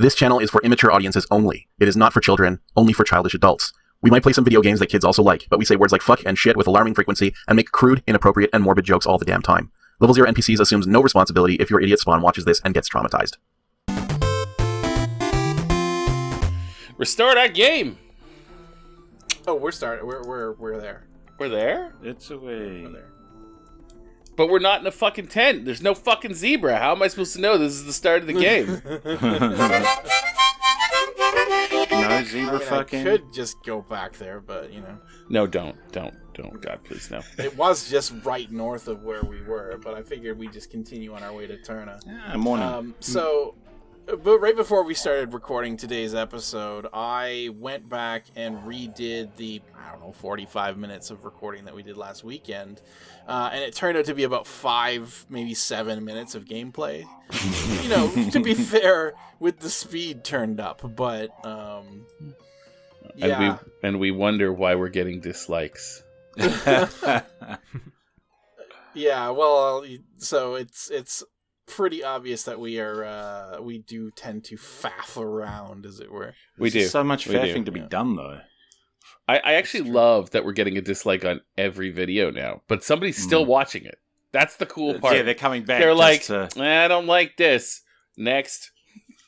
This channel is for immature audiences only. It is not for children, only for childish adults. We might play some video games that kids also like, but we say words like fuck and shit with alarming frequency and make crude, inappropriate, and morbid jokes all the damn time. Level 0 NPCs assumes no responsibility if your idiot spawn watches this and gets traumatized. Restore that game! Oh, we're starting. We're there. We're there? It's away. We're there. But we're not in a fucking tent. There's no fucking zebra. How am I supposed to know this is the start of the game? No zebra fucking. I could just go back there, but you know. No, don't. God, please, no. It was just right north of where we were, but I figured we'd just continue on our way to Tarna. Yeah, morning. But right before we started recording today's episode, I went back and redid the, 45 minutes of recording that we did last weekend. And it turned out to be about 5, maybe 7 minutes of gameplay. To be fair, with the speed turned up, but, yeah. And we wonder why we're getting dislikes. Yeah, well, so it's pretty obvious that we do tend to faff around, as it were. We do. So much faffing do. to be done, though. I actually love that we're getting a dislike on every video now, but somebody's still watching it. That's the cool part. Yeah, they're coming back. They're like, I don't like this. Next.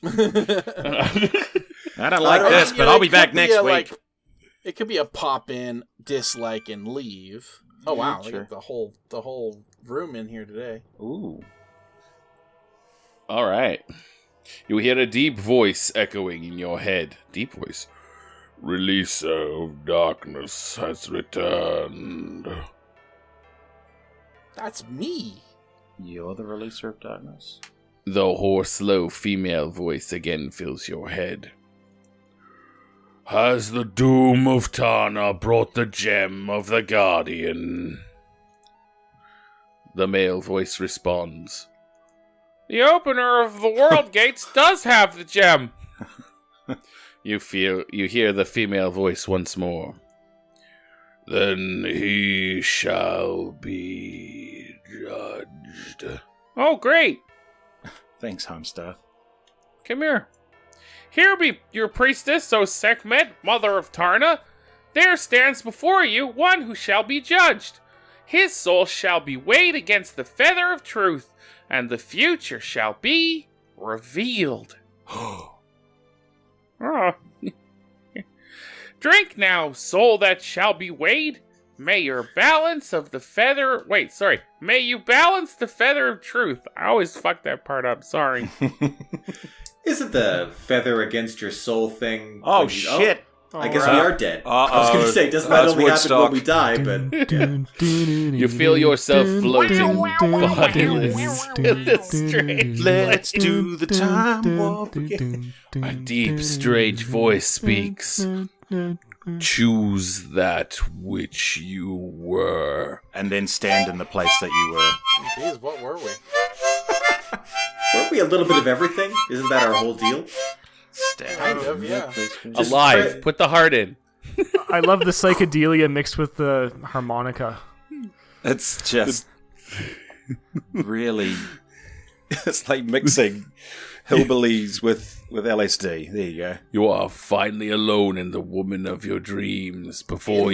I don't like this, but I'll be back next week. It could be a pop in, dislike, and leave. Oh wow, sure. Look at the whole room in here today. Ooh. All right. You hear a deep voice echoing in your head. Deep voice. Releaser of darkness has returned. That's me. You're the releaser of darkness? The hoarse, low female voice again fills your head. Has the doom of Tarna brought the gem of the Guardian? The male voice responds. The opener of the world gates does have the gem. You hear the female voice once more. Then he shall be judged. Oh, great. Thanks, Homestar. Come here. Here be your priestess, O Sekhmet, mother of Tarna. There stands before you one who shall be judged. His soul shall be weighed against the feather of truth, and the future shall be revealed. Drink now, soul that shall be weighed. May your balance of the feather... May you balance the feather of truth. I always fuck that part up, sorry. Isn't the feather against your soul thing... Oh, shit! I guess we are dead. Uh-oh. I was going to say, doesn't that only happen when we die, but... Yeah. You feel yourself floating bodiless in the strange Let's do the time warp again. A deep, strange voice speaks. Choose that which you were. And then stand in the place that you were. Jeez, what were we? Weren't we a little bit of everything? Isn't that our whole deal? Kind of, yeah. Alive. Put the heart in. I love the psychedelia mixed with the harmonica. It's just really... It's like mixing hillbillies with LSD. There you go. You are finally alone in the woman of your dreams. Before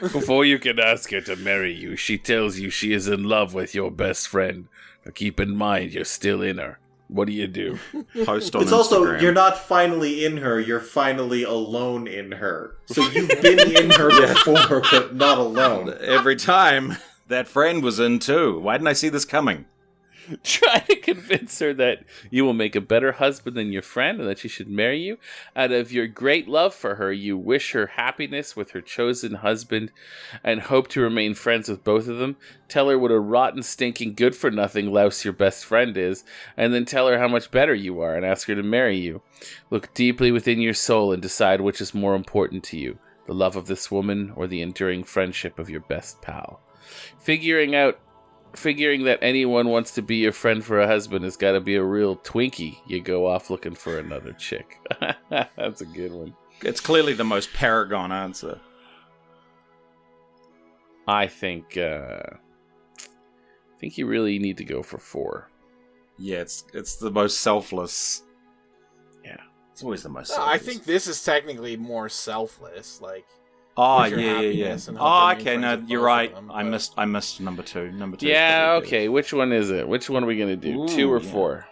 before you can ask her to marry you, she tells you she is in love with your best friend. But keep in mind, you're still in her. What do you do? Post on It's Instagram. also, you're not finally in her, you're finally alone in her. So you've been in her before, but not alone. Every time, that friend was in too. Why didn't I see this coming? Try to convince her that you will make a better husband than your friend and that she should marry you. Out of your great love for her, you wish her happiness with her chosen husband and hope to remain friends with both of them. Tell her what a rotten, stinking, good-for-nothing louse your best friend is, and then tell her how much better you are and ask her to marry you. Look deeply within your soul and decide which is more important to you, the love of this woman or the enduring friendship of your best pal. Figuring that anyone wants to be your friend for a husband has got to be a real Twinkie. You go off looking for another chick. That's a good one. It's clearly the most paragon answer. I think you really need to go for 4. Yeah, it's the most selfless. Yeah. It's always the most No, selfless. I think this is technically more selfless. Like, Oh, with your yeah. happiness and Oh, helping okay, being no, friends with you're both right. of them, I but- missed number 2. Number 2. Yeah, okay. Which one is it? Which one are we going to do? Ooh, 2 or yeah. 4?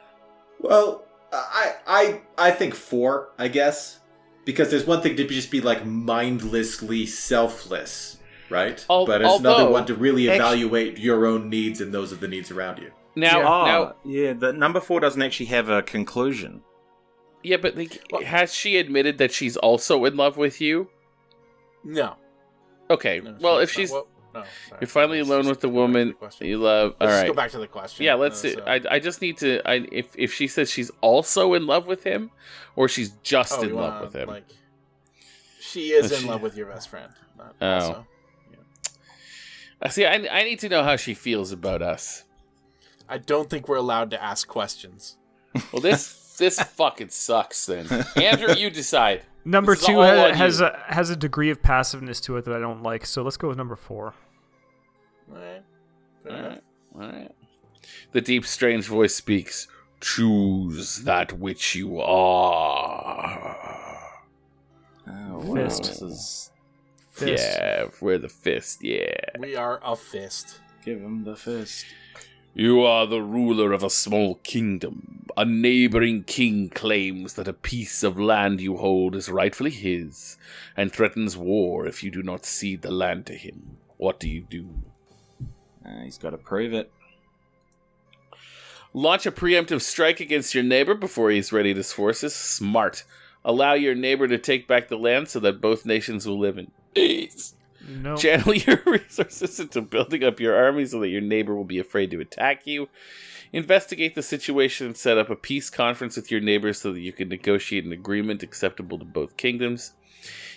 Well, I think 4, I guess, because there's one thing to just be like mindlessly selfless, right? But it's another although- one to really evaluate your own needs and those of the needs around you. Now, The number 4 doesn't actually have a conclusion. yeah, but has she admitted that she's also in love with you? No. Okay, No, well, if not. she's... Well, no, sorry. You're finally Let's alone just with the go back to woman question. you love. All Let's just right. go back to the question. Yeah, let's see. So- I just need to. If she says she's also in love with him, or she's just Oh, in you love wanna, with him. Like, she is Oh, in she- love with your best friend. Not Oh. also. See, I need to know how she feels about us. I don't think we're allowed to ask questions. Well, this fucking sucks. Then Andrew, you decide. Number This is 2 all on has you. has a degree of passiveness to it that I don't like. So let's go with number 4. All right. Fair All enough. right, all right. The deep, strange voice speaks. Choose that which you are. Oh, Fist. This is... Fist. Yeah, we're the fist. Yeah. We are a fist. Give him the fist. You are the ruler of a small kingdom. A neighboring king claims that a piece of land you hold is rightfully his, and threatens war if you do not cede the land to him. What do you do? He's got to prove it. Launch a preemptive strike against your neighbor before he's readied his forces. Smart. Allow your neighbor to take back the land so that both nations will live in peace. No. Channel your resources into building up your army so that your neighbor will be afraid to attack you. Investigate the situation and set up a peace conference with your neighbors so that you can negotiate an agreement acceptable to both kingdoms.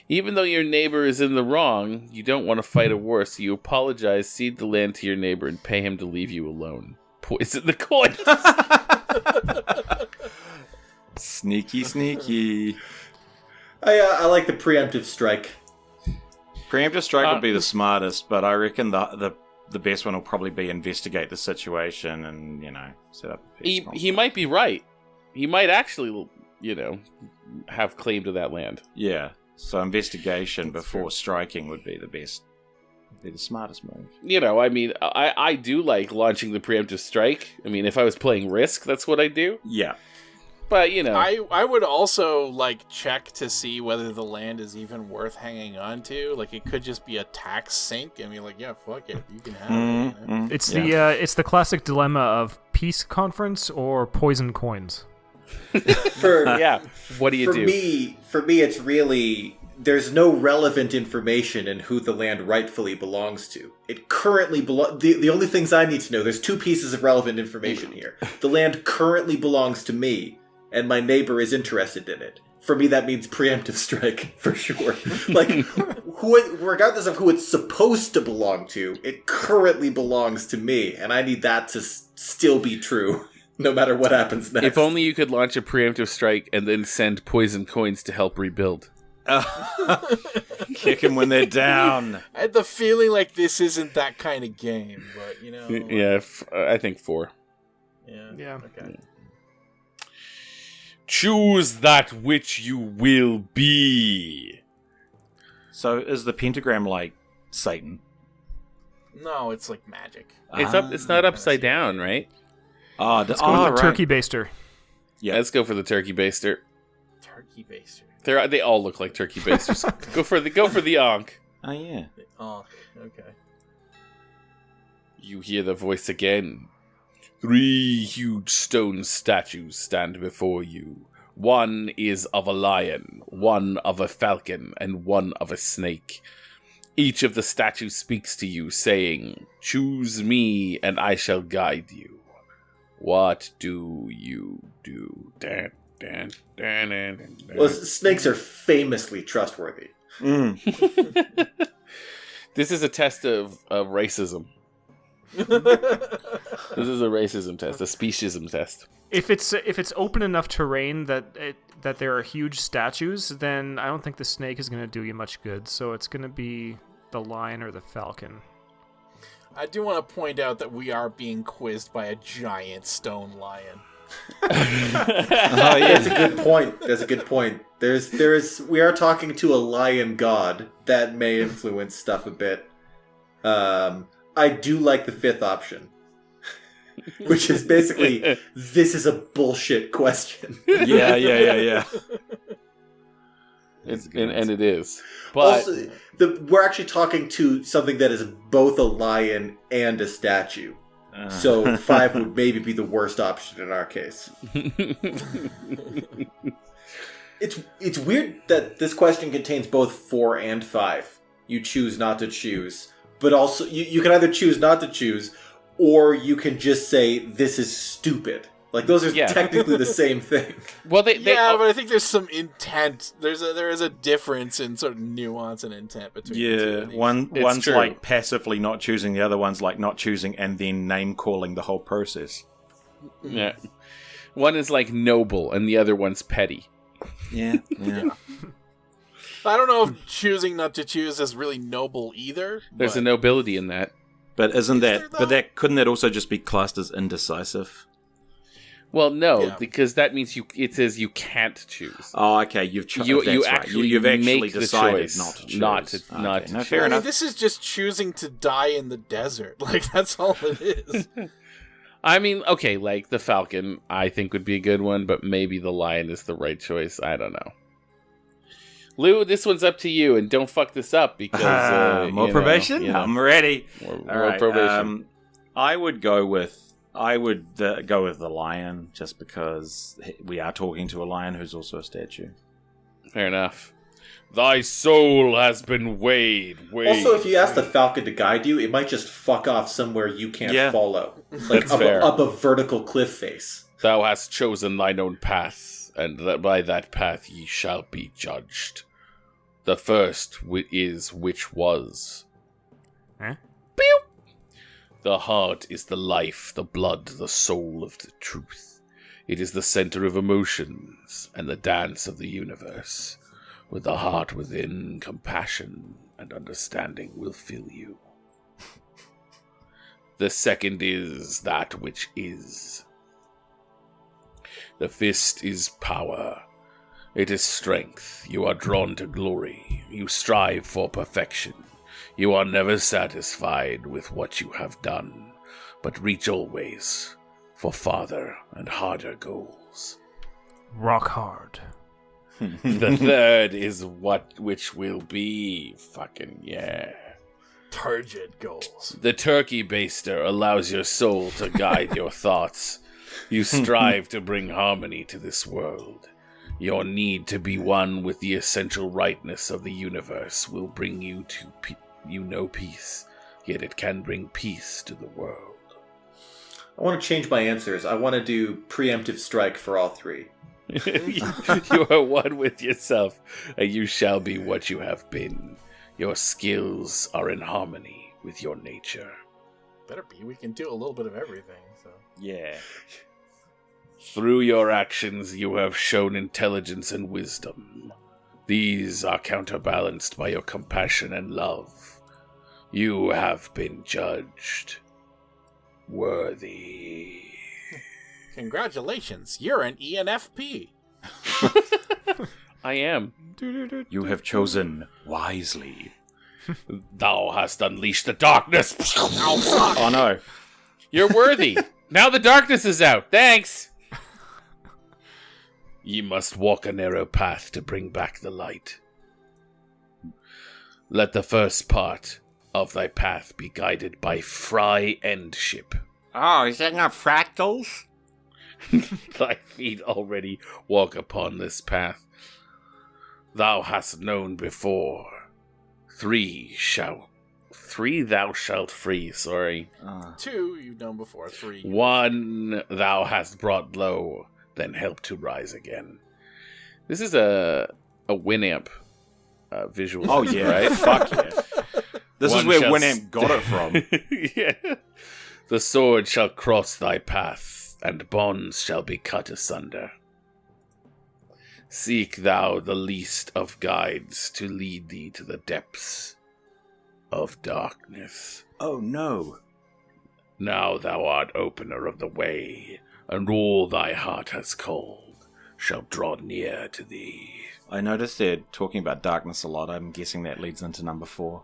Even though your neighbor is in the wrong, you don't want to fight a war, so you apologize, cede the land to your neighbor, and pay him to leave you alone. Poison the coins! Sneaky. I like the preemptive strike. Preemptive strike would be the smartest, but I reckon the best one will probably be investigate the situation and, set up a peace He might be right. He might actually, have claim to that land. Yeah. So investigation before striking would be the best. Be the smartest move. I do like launching the preemptive strike. I mean, if I was playing Risk, that's what I do. Yeah. But, I would also check to see whether the land is even worth hanging on to. Like, it could just be a tax sink and be like, yeah, fuck it, you can have it. It's the classic dilemma of peace conference or poison coins. yeah. What do you do? For me, it's really there's no relevant information in who the land rightfully belongs to. It currently the only things I need to know. There's 2 pieces of relevant information here. The land currently belongs to me, and my neighbor is interested in it. For me, that means preemptive strike for sure. Regardless of who it's supposed to belong to, it currently belongs to me, and I need that to still be true. No matter what happens next. If only you could launch a preemptive strike and then send poison coins to help rebuild. Kick them when they're down. I had the feeling like this isn't that kind of game, but Yeah, I think 4. Yeah. Okay. Choose that which you will be. So is the pentagram like Satan? No, it's like magic. It's not upside down, right? Let's go with the right. turkey baster. Yeah. Let's go for the turkey baster. Turkey baster. They all look like turkey basters. go for the Ankh. Oh yeah. Oh, okay. You hear the voice again. 3 huge stone statues stand before you. One is of a lion, one of a falcon, and one of a snake. Each of the statues speaks to you, saying, "Choose me, and I shall guide you." What do you do? Dan, dan, dan, dan, dan, dan. Well, snakes are famously trustworthy. This is a test of racism. This is a racism test, a speciesism test. If it's open enough terrain that there are huge statues, then I don't think the snake is going to do you much good. So it's going to be the lion or the falcon. I do want to point out that we are being quizzed by a giant stone lion. Oh yeah, that's a good point. That's a good point. We are talking to a lion god that may influence stuff a bit. I do like the fifth option, which is basically this is a bullshit question. Yeah. And it is. But Also, we're actually talking to something that is both a lion and a statue. So 5 would maybe be the worst option in our case. It's weird that this question contains both 4 and 5. You choose not to choose. But also, you can either choose not to choose, or you can just say, this is stupid. Like, those are technically the same thing. Well, but I think there's some intent. There is a difference in sort of nuance and intent between the two of these. One's true. like passively not choosing, the other one's like not choosing and then name-calling the whole process. Yeah. One is like noble, and the other one's petty. Yeah. I don't know if choosing not to choose is really noble either. There's a nobility in that. But isn't there, that... But couldn't that also just be classed as indecisive? Well, no, because that means it says you can't choose. Oh, okay. You've actually make decided the choice not to choose. Not to No, choose. fair enough. This is just choosing to die in the desert. Like, that's all it is. I mean, okay, like the falcon, I think would be a good one, but maybe the lion is the right choice. I don't know. Lou, this one's up to you, and don't fuck this up because more probation. I'm ready. More probation. I would go with the lion, just because we are talking to a lion who's also a statue. Fair enough. Thy soul has been weighed. Also, if you ask the falcon to guide you, it might just fuck off somewhere you can't follow. Like up a vertical cliff face. Thou hast chosen thine own path, and by that path ye shall be judged. The first is which was. Huh? Pew! The heart is the life, the blood, the soul of the truth. It is the center of emotions and the dance of the universe. With the heart within, compassion and understanding will fill you. The second is that which is. The fist is power. It is strength. You are drawn to glory. You strive for perfection. You are never satisfied with what you have done, but reach always for farther and harder goals. Rock hard. The third is which will be fucking Turgid goals. The turkey baster allows your soul to guide your thoughts. You strive to bring harmony to this world. Your need to be one with the essential rightness of the universe will bring you to peace, yet it can bring peace to the world. I want to change my answers. I want to do preemptive strike for all 3. You are one with yourself, and you shall be what you have been. Your skills are in harmony with your nature. Better be. We can do a little bit of everything. So Yeah. Through your actions, you have shown intelligence and wisdom. These are counterbalanced by your compassion and love. You have been judged worthy. Congratulations, you're an ENFP. I am. You have chosen wisely. Thou hast unleashed the darkness. Oh no. You're worthy. Now the darkness is out. Thanks. Ye must walk a narrow path to bring back the light. Let the first part of thy path be guided by Fry Endship. Oh, is that not fractals? Thy feet already walk upon this path. Thou hast known before. 3 thou shalt free, sorry. 2 you've known before. 3. 1 thou hast brought low, then help to rise again. This is a Winamp visual. Oh yeah, right? Fuck yeah. This is where Winamp got it from. Yeah. The sword shall cross thy path, and bonds shall be cut asunder. Seek thou the least of guides to lead thee to the depths of darkness. Oh no. Now thou art opener of the way, and all thy heart has called shall draw near to thee. I noticed they're talking about darkness a lot. I'm guessing that leads into number 4.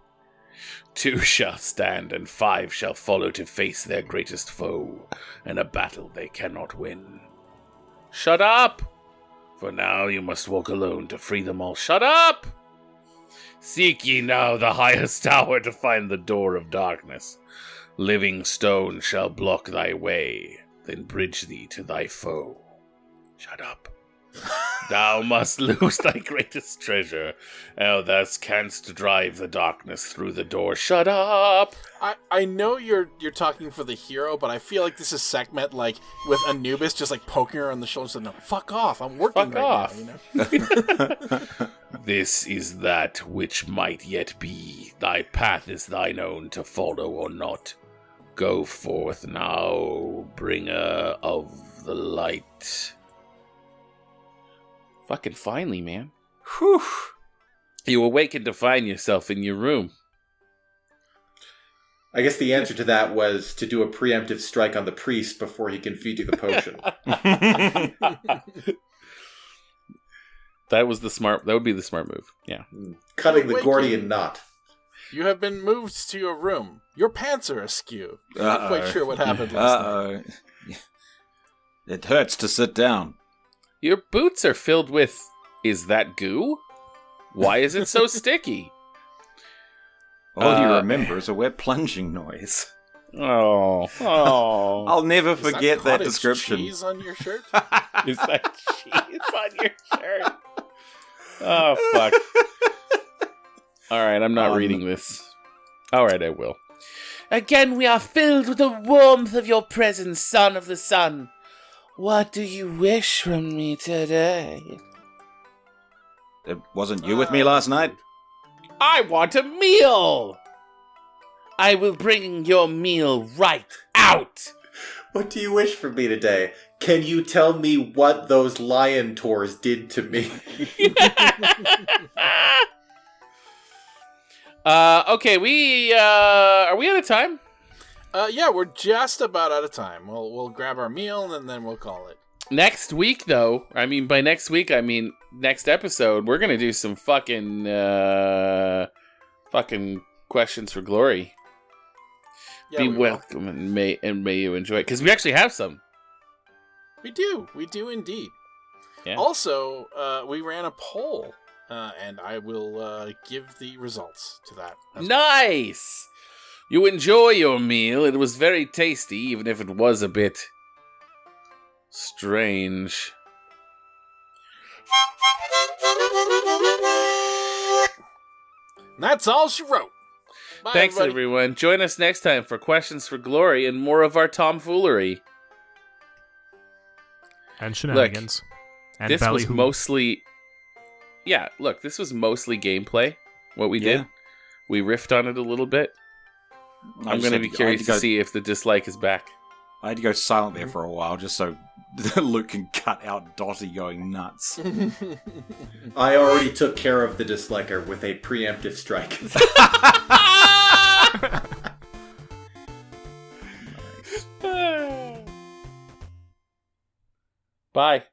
2 shall stand, and 5 shall follow to face their greatest foe, in a battle they cannot win. Shut up! For now you must walk alone to free them all. Shut up! Seek ye now the highest tower to find the door of darkness. Living stone shall block thy way, then bridge thee to thy foe. Shut up. Thou must lose thy greatest treasure, else thou canst drive the darkness through the door. Shut up! I know you're talking for the hero, but I feel like this is Sekhmet, like, with Anubis just, like, poking her on the shoulder saying, no, fuck off, I'm working Fuck right off. now, you know? This is that which might yet be. Thy path is thine own to follow or not. Go forth now, bringer of the light. Fucking finally, man. Whew. You awaken to find yourself in your room. I guess the answer to that was to do a preemptive strike on the priest before he can feed you the potion. That would be the smart move. Yeah. Cutting the Awaken. Gordian knot. You have been moved to your room. Your pants are askew. Uh-oh. Not quite sure what happened last night. It hurts to sit down. Your boots are filled with... Is that goo? Why is it so sticky? All you remember is a wet plunging noise. Oh. I'll never Is forget that cottage description. cheese on your shirt? Is that cheese on your shirt? Oh, fuck. Alright, I'm not reading this. Alright, I will. Again, we are filled with the warmth of your presence, son of the sun. What do you wish from me today? It wasn't you with me last night? I want a meal! I will bring your meal right out! What do you wish for me today? Can you tell me what those Liontaurs did to me? Okay, are we out of time? Yeah, we're just about out of time. We'll grab our meal and then we'll call it. Next week, though, by next week, next episode, we're gonna do some fucking questions for glory. Yeah, Be we will. welcome and may you enjoy it, because we actually have some. We do indeed. Yeah. Also, we ran a poll, and I will give the results to that. as well. Nice! You enjoy your meal. It was very tasty, even if it was a bit strange. And that's all she wrote. Bye, Thanks, everybody. everyone. Join us next time for Questions for Glory and more of our tomfoolery. And shenanigans. And This was ballyhoo. mostly... Yeah, look, this was mostly gameplay, what we did. Yeah. We riffed on it a little bit. I'm going to be curious to see if the dislike is back. I had to go silent there for a while just so Luke can cut out Dottie going nuts. I already took care of the disliker with a preemptive strike. Bye.